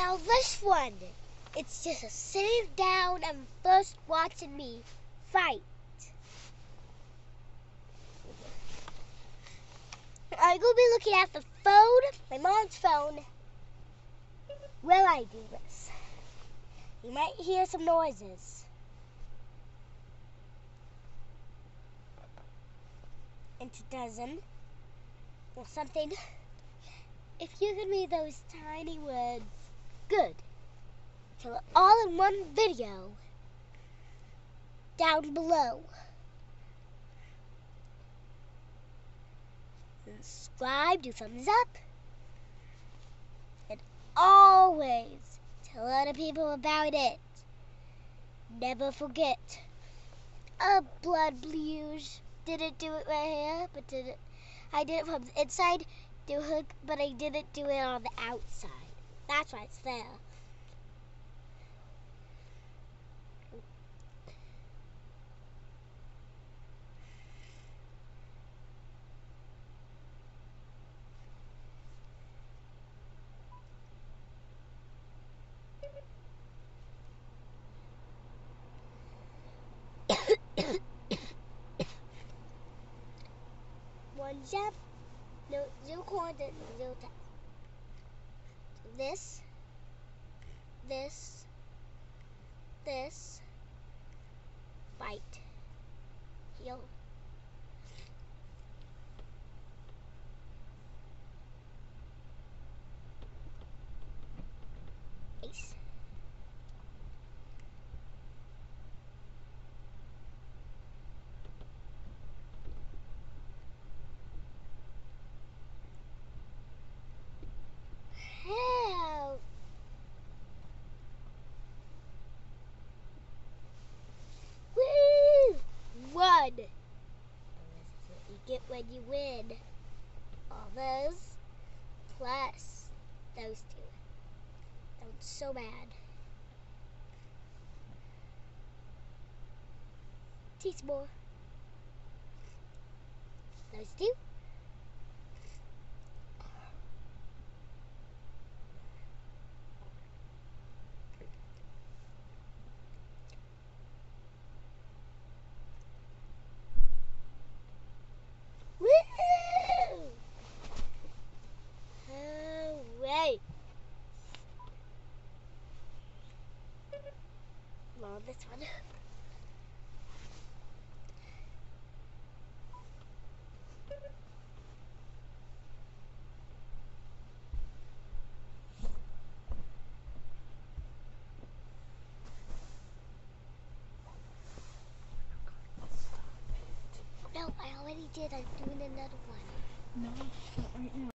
Now this one, it's just sitting down and first watching me fight. I'm gonna be looking at the phone, my mom's phone, while I do this. You might hear some noises. It's a dozen or something. If you can read those tiny words, good. So all in one video down below. Subscribe, do thumbs up, and always tell other people about it. Never forget. Blood blues. Didn't do it right here, but I did it from the inside, but I didn't do it on the outside. That's why it's there. One jab, no, 0 corn, 0 tap. This, fight, heal. Ace. Help. Woo! One. This is what you get when you win. All those plus those two. That was so bad. Teach more. Those two. Woo! Oh, wait. Well, this one. No, I already did. I'm doing another one. No, not right now.